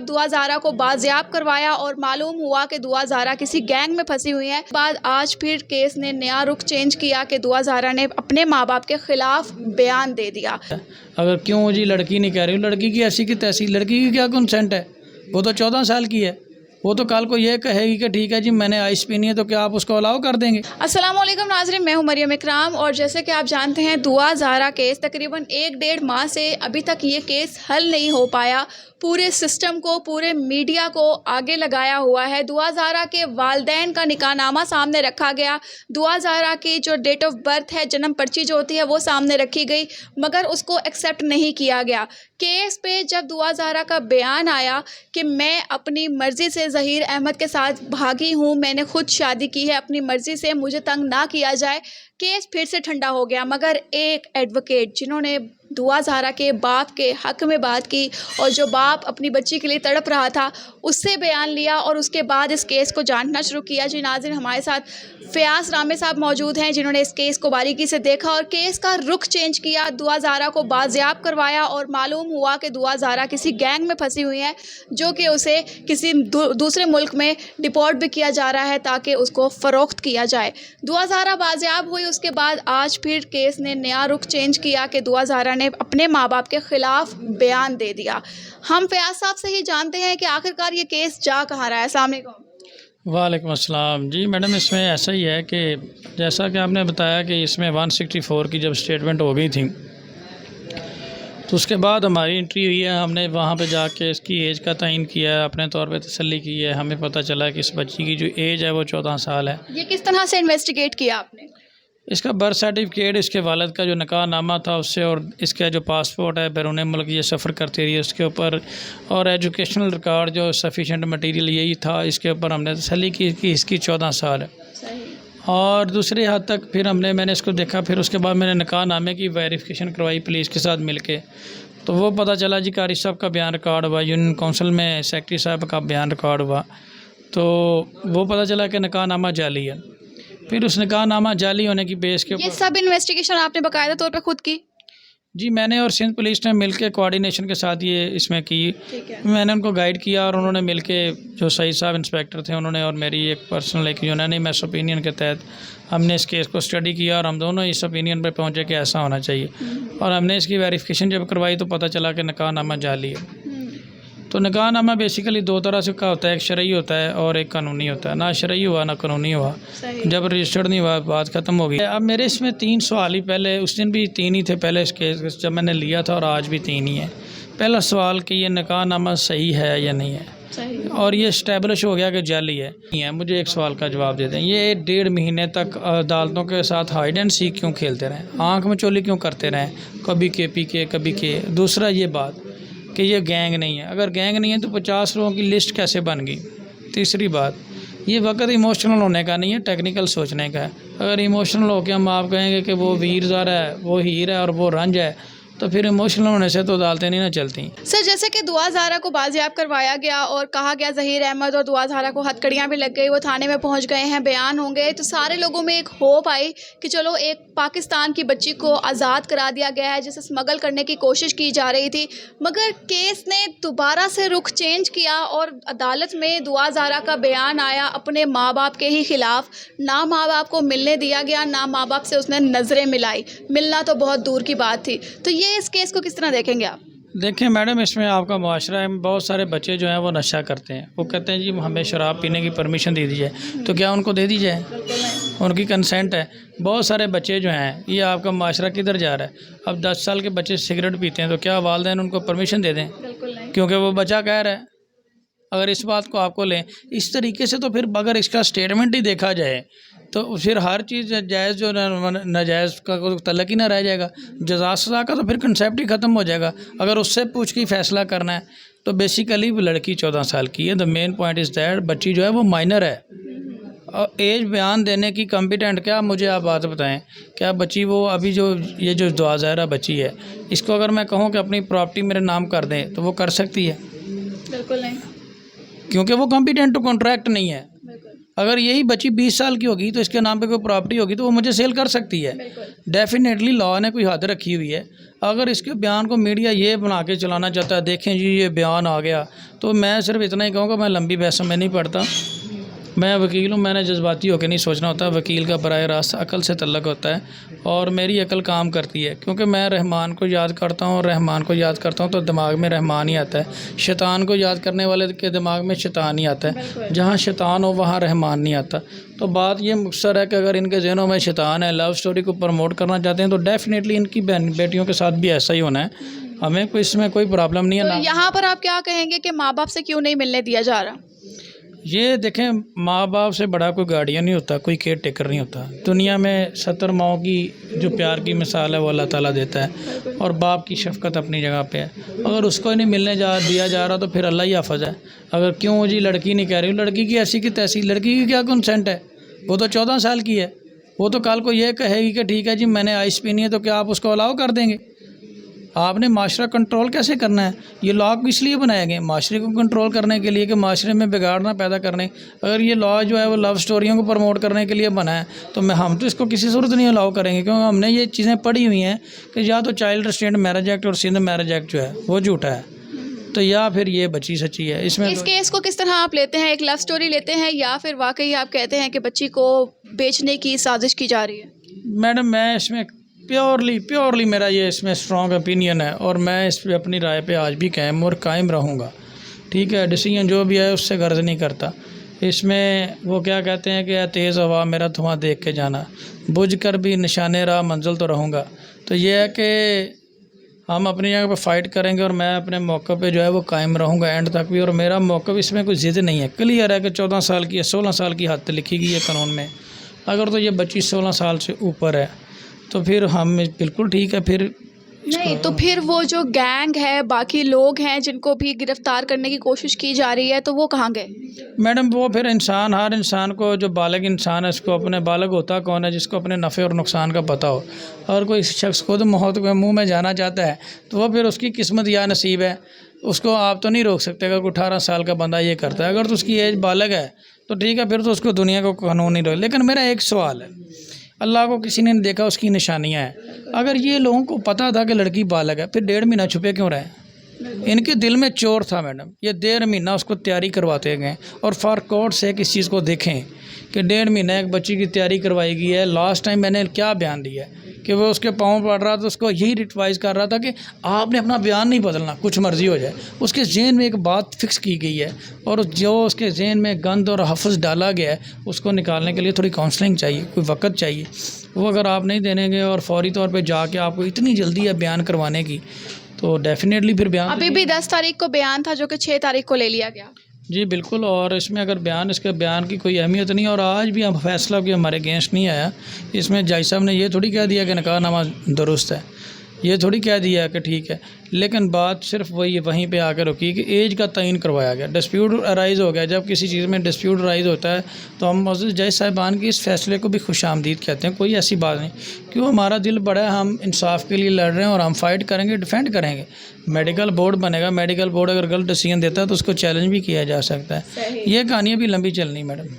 दुआ ज़ारा को बाजियाब करवाया और मालूम हुआ कि दुआ ज़ारा किसी गैंग में फंसी हुई है। बाद आज फिर केस ने नया रुख चेंज किया कि दुआ ज़ारा ने अपने माँ बाप के खिलाफ बयान दे दिया। अगर क्यों जी लड़की नहीं कह रही, लड़की की ऐसी की तैसी, लड़की की क्या कंसेंट है, वो तो 14 साल की है। वो तो कल को ये कहेगी कि ठीक है जी मैंने आइस पीनी है, तो क्या आप उसको अलाउ कर देंगे? अस्सलाम वालेकुम नाज़रीन, मैं हूं मरियम इकराम और जैसे कि आप जानते हैं दुआ ज़ारा केस तकरीबन 1-1.5 माह से अभी तक ये केस हल नहीं हो पाया। पूरे सिस्टम को, पूरे मीडिया को आगे लगाया हुआ है। दुआ ज़ारा के वालिदैन का निकाहनामा सामने रखा गया, दुआ ज़ारा की जो डेट ऑफ बर्थ है, जन्म पर्ची जो होती है वो सामने रखी गई, मगर उसको एक्सेप्ट नहीं किया गया। केस पे जब दुआ ज़ारा का बयान आया कि मैं अपनी मर्ज़ी से ज़हीर अहमद के साथ भागी हूँ, मैंने खुद शादी की है अपनी मर्ज़ी से, मुझे तंग ना किया जाए, केस फिर से ठंडा हो गया। मगर एक एडवोकेट जिन्होंने दुआ ज़ारा के बाप के हक़ में बात की और जो बाप अपनी बच्ची के लिए तड़प रहा था उससे बयान लिया और उसके बाद इस केस को जानना शुरू किया। जी नाज़रीन, हमारे साथ फ़याज़ रामे साहब मौजूद हैं जिन्होंने इस केस को बारीकी से देखा और केस का रुख चेंज किया। दुआ ज़ारा को बाजियाब करवाया और मालूम हुआ कि दुआ ज़ारा किसी गैंग में फंसी हुई है, जो कि उसे किसी दूसरे मुल्क में डिपोर्ट भी किया जा रहा है ताकि उसको फ़रोख्त किया जाए। दुआ ज़ारा बाजियाब हुई, उसके बाद आज फिर केस ने नया रुख चेंज किया कि दुआ ज़ारा ने अपने माँ बाप के ख़िलाफ़ बयान दे दिया। हम फ़याज़ साहब से ही जानते हैं कि आखिरकार ये केस जा कहाँ रहा है। अस्सलाम वालेकुम। वालेकुम अस्सलाम। जी मैडम, इसमें ऐसा ही है कि जैसा कि आपने बताया कि इसमें 164 की जब स्टेटमेंट हो गई थी तो उसके बाद हमारी एंट्री हुई है, हमने वहाँ पे जाके इसकी एज का तयन किया है, अपने तौर पे तसल्ली की है। हमें पता चला कि इस बच्ची की जो एज है वो 14 साल है। ये किस तरह से इन्वेस्टिगेट किया आपने? इसका बर्थ सर्टिफिकेट, इसके वालिद का जो निकाहनामा था उससे, और इसका जो पासपोर्ट है बैरून मुल्क ये सफ़र करती रही है उसके ऊपर, और एजुकेशनल रिकॉर्ड जो सफिशेंट मटेरियल यही था, इसके ऊपर हमने तसल्ली की कि इसकी 14 साल है। और दूसरी हद तक फिर मैंने इसको देखा, फिर उसके बाद मैंने निकाहनामे की वेरिफिकेशन करवाई पुलिस के साथ मिलके, तो वो पता चला जी कारी साहब का बयान रिकॉर्ड हुआ, यूनियन काउंसिल में सेक्रेटरी साहब का बयान रिकॉर्ड हुआ, तो वो पता चला कि निकाहनामा जाली है। फिर उस निकाहनामा जाली होने की बेस के ये ऊपर सब इन्वेस्टिगेशन आपने बाकायदा तौर पे खुद की? जी मैंने और सिंध पुलिस ने मिलके कोऑर्डिनेशन के साथ ये इसमें की। मैंने उनको गाइड किया और उन्होंने मिलके, जो सईद साहब इंस्पेक्टर थे उन्होंने, और मेरी एक पर्सनल एक यूनानिमस ओपिनियन के तहत हमने इस केस को स्टडी किया और हम दोनों इस ओपिनियन पर पहुंचे कि ऐसा होना चाहिए। और हमने इसकी वेरिफिकेशन जब करवाई तो पता चला कि निकाहनामा जाली है। तो निकाहनामा बेसिकली 2 तरह से का होता है, एक शरई होता है और एक कानूनी होता है। ना शरई हुआ ना कानूनी हुआ, जब रजिस्टर्ड नहीं हुआ बात ख़त्म हो गई। अब मेरे इसमें 3 सवाल ही, पहले उस दिन भी 3 ही थे पहले इस केस जब मैंने लिया था, और आज भी 3 ही है। पहला सवाल कि ये निकाहनामा सही है या नहीं है, और ये इस्टेब्लिश हो गया कि जाली है। मुझे एक सवाल का जवाब दे दें, ये 1.5 महीने तक अदालतों के साथ हाइड एंड सीक क्यों खेलते रहें, आँख में चोली क्यों करते रहें, कभी KPK कभी के। दूसरा ये बात कि ये गैंग नहीं है, अगर गैंग नहीं है तो 50 लोगों की लिस्ट कैसे बन गई। तीसरी बात, ये वक्त इमोशनल होने का नहीं है, टेक्निकल सोचने का है। अगर इमोशनल हो के हम आप कहेंगे कि वो वीर ज़ारा है, वो हीर है और वो रंज है, तो फिर इमोशनल होने से तो अदालतें नहीं ना चलती। सर, जैसे कि दुआ ज़ारा को बाजियाब करवाया गया और कहा गया ज़हीर अहमद और दुआ ज़ारा को हथकड़ियाँ भी लग गई, वो थाने में पहुंच गए हैं, बयान होंगे, तो सारे लोगों में एक होप आई कि चलो एक पाकिस्तान की बच्ची को आज़ाद करा दिया गया है जिसे स्मगल करने की कोशिश की जा रही थी। मगर केस ने दोबारा से रुख चेंज किया और अदालत में दुआ ज़ारा का बयान आया अपने माँ बाप के ही ख़िलाफ़। ना माँ बाप को मिलने दिया गया, ना माँ बाप से उसने नज़रें मिलाई, मिलना तो बहुत दूर की बात थी। तो ये इस केस को किस तरह देखेंगे आप? देखें मैडम, इसमें आपका मुआशरा है, बहुत सारे बच्चे जो हैं वो नशा करते हैं, वो कहते हैं जी हमें शराब पीने की परमिशन दे दी जाए, तो क्या उनको दे दी जाए? उनकी कंसेंट है। बहुत सारे बच्चे जो हैं, ये आपका मुआशरा किधर जा रहा है? अब 10 साल के बच्चे सिगरेट पीते हैं तो क्या वालिदैन उनको परमिशन दे दें? क्योंकि वो बच्चा कह रहा है। अगर इस बात को आपको लें इस तरीके से, तो फिर अगर इसका स्टेटमेंट ही देखा जाए तो फिर हर चीज़ जायज़ जो नाजायज़ का कोई तल्लक ही ना रह जाएगा। जज़ा सज़ा का तो फिर कंसेप्ट ही ख़त्म हो जाएगा। अगर उससे पूछ के फैसला करना है तो बेसिकली वो लड़की 14 साल की है। The main point is that बच्ची जो है वो माइनर है, और एज बयान देने की कॉम्पिटेंट, क्या मुझे आप बात बताएं, क्या बच्ची वो अभी जो ये जो दुआ ज़ारा बच्ची है, इसको अगर मैं कहूँ कि अपनी प्रॉपर्टी मेरे नाम कर दें तो वो कर सकती है? बिल्कुल नहीं, क्योंकि वो कॉम्पिटेंट टू कॉन्ट्रैक्ट नहीं है। اگر یہی بچی 20 سال کی ہوگی تو اس کے نام پہ کوئی پراپرٹی ہوگی تو وہ مجھے سیل کر سکتی ہے. ڈیفینیٹلی لا نے کوئی حد رکھی ہوئی ہے. اگر اس کے بیان کو میڈیا یہ بنا کے چلانا چاہتا ہے دیکھیں جی یہ بیان آ گیا, تو میں صرف اتنا ہی کہوں گا, میں لمبی بحثوں میں نہیں پڑھتا, میں وکیل ہوں, میں نے جذباتی ہو کے نہیں سوچنا ہوتا. وکیل کا براہ راست عقل سے تعلق ہوتا ہے اور میری عقل کام کرتی ہے, کیونکہ میں رحمان کو یاد کرتا ہوں, اور رحمان کو یاد کرتا ہوں تو دماغ میں رحمان ہی آتا ہے. شیطان کو یاد کرنے والے کے دماغ میں شیطان ہی آتا ہے. جہاں شیطان ہو وہاں رحمان نہیں آتا. تو بات یہ مختصر ہے کہ اگر ان کے ذہنوں میں شیطان ہے, لو سٹوری کو پروموٹ کرنا چاہتے ہیں, تو ڈیفینیٹلی ان کی بیٹیوں کے ساتھ بھی ایسا ہی ہونا ہے. ہمیں کوئی اس میں کوئی پرابلم نہیں ہے. تو یہاں پر آپ کیا کہیں گے کہ ماں باپ سے کیوں نہیں ملنے دیا جا رہا؟ یہ دیکھیں, ماں باپ سے بڑا کوئی گارڈین نہیں ہوتا, کوئی کیئر ٹیکر نہیں ہوتا. دنیا میں 70 ماؤں کی جو پیار کی مثال ہے وہ اللہ تعالیٰ دیتا ہے, اور باپ کی شفقت اپنی جگہ پہ ہے. اگر اس کو ہی نہیں ملنے دیا جا رہا تو پھر اللہ ہی حافظ ہے. اگر کیوں جی لڑکی نہیں کہہ رہی, لڑکی کی ایسی کی تیسی, لڑکی کی کیا کنسنٹ ہے, وہ تو 14 سال کی ہے. وہ تو کل کو یہ کہے گی کہ ٹھیک ہے جی میں نے آئس پینی ہے, تو کیا آپ اس کو الاؤ کر دیں گے؟ آپ نے معاشرہ کنٹرول کیسے کرنا ہے؟ یہ لا اس لیے بنائے گئے معاشرے کو کنٹرول کرنے کے لیے کہ معاشرے میں بگاڑ نہ پیدا کرنے. اگر یہ لا جو ہے وہ لو سٹوریوں کو پروموٹ کرنے کے لیے بنا ہے تو ہم تو اس کو کسی صورت نہیں الاؤ کریں گے, کیونکہ ہم نے یہ چیزیں پڑھی ہوئی ہیں کہ یا تو چائلڈ ریسٹرینٹ میرج ایکٹ اور سندھ میرج ایکٹ جو ہے وہ جھوٹا ہے, تو یا پھر یہ بچی سچی ہے. اس کیس کو کس طرح آپ لیتے ہیں؟ ایک لو سٹوری لیتے ہیں یا پھر واقعی آپ کہتے ہیں کہ بچی کو بیچنے کی سازش کی جا رہی ہے؟ میڈم میں اس میں پیورلی میرا یہ اس میں اسٹرانگ اپینین ہے, اور میں اس پہ اپنی رائے پہ آج بھی قائم رہوں گا. ٹھیک ہے, ڈیسیجن جو بھی ہے اس سے غرض نہیں کرتا. اس میں وہ کیا کہتے ہیں کہ تیز ہوا میرا دھواں دیکھ کے جانا, بجھ کر بھی نشانے راہ منزل تو رہوں گا. تو یہ ہے کہ ہم اپنی جگہ پہ فائٹ کریں گے, اور میں اپنے موقع پہ جو ہے وہ قائم رہوں گا اینڈ تک بھی. اور میرا موقع اس میں کوئی ضد نہیں ہے, کلیئر ہے کہ 14 سال کی 16 سال کی حد لکھی گئی ہے قانون میں. اگر تو یہ بچی 16 سال سے اوپر ہے تو پھر ہم بالکل ٹھیک ہے. پھر نہیں تو پھر وہ جو گینگ ہے, باقی لوگ ہیں جن کو بھی گرفتار کرنے کی کوشش کی جا رہی ہے, تو وہ کہاں گئے؟ میڈم وہ پھر ہر انسان کو, جو بالغ انسان ہے اس کو اپنے بالغ ہوتا کون ہے جس کو اپنے نفع اور نقصان کا پتہ ہو. اور کوئی شخص خود موت کے منہ میں جانا چاہتا ہے تو وہ پھر اس کی قسمت یا نصیب ہے, اس کو آپ تو نہیں روک سکتے. اگر کوئی 18 سال کا بندہ یہ کرتا ہے, اگر تو اس کی ایج بالغ ہے تو ٹھیک ہے, پھر تو اس کو دنیا کو قانون نہیں روک. لیکن میرا ایک سوال ہے, اللہ کو کسی نے نہیں دیکھا, اس کی نشانیاں ہیں. اگر یہ لوگوں کو پتہ تھا کہ لڑکی بالغ ہے, پھر 1.5 مہینہ چھپے کیوں رہے؟ ان کے دل میں چور تھا میڈم. یہ 1.5 مہینہ اس کو تیاری کرواتے گئے, اور فار کورٹ سے اس چیز کو دیکھیں کہ 1.5 مہینہ ایک بچی کی تیاری کروائی گئی ہے. لاسٹ ٹائم میں نے کیا بیان دیا ہے کہ وہ اس کے پاؤں پڑ رہا تھا, اس کو یہی ریٹوائز کر رہا تھا کہ آپ نے اپنا بیان نہیں بدلنا, کچھ مرضی ہو جائے. اس کے ذہن میں ایک بات فکس کی گئی ہے, اور جو اس کے ذہن میں گند اور حفظ ڈالا گیا ہے اس کو نکالنے کے لیے تھوڑی کاؤنسلنگ چاہیے, کوئی وقت چاہیے. وہ اگر آپ نہیں دیں گے اور فوری طور پہ جا کے آپ کو اتنی جلدی ہے بیان کروانے کی, تو ڈیفینیٹلی پھر بیان ابھی بھی 10 تاریخ کو بیان تھا جو کہ 6 تاریخ کو لے لیا گیا. جی بالکل. اور اس میں اگر اس کے بیان کی کوئی اہمیت نہیں, اور آج بھی ہم فیصلہ بھی ہمارے اگینسٹ نہیں آیا. اس میں جج صاحب نے یہ تھوڑی کہہ دیا کہ نکاح نامہ درست ہے, یہ تھوڑی کہہ دیا کہ ٹھیک ہے, لیکن بات صرف وہیں پہ آ کے رکی کہ ایج کا تعین کروایا گیا. ڈسپیوٹ ارائز ہو گیا. جب کسی چیز میں ڈسپیوٹ ارائز ہوتا ہے تو ہم معزز جج صاحبان کی اس فیصلے کو بھی خوش آمدید کہتے ہیں. کوئی ایسی بات نہیں, کیوں ہمارا دل بڑا ہے, ہم انصاف کے لیے لڑ رہے ہیں, اور ہم فائٹ کریں گے, ڈیفینڈ کریں گے. میڈیکل بورڈ بنے گا, میڈیکل بورڈ اگر غلط ڈیسیژن دیتا ہے تو اس کو چیلنج بھی کیا جا سکتا ہے. یہ کہانی بھی لمبی چلنی میڈم.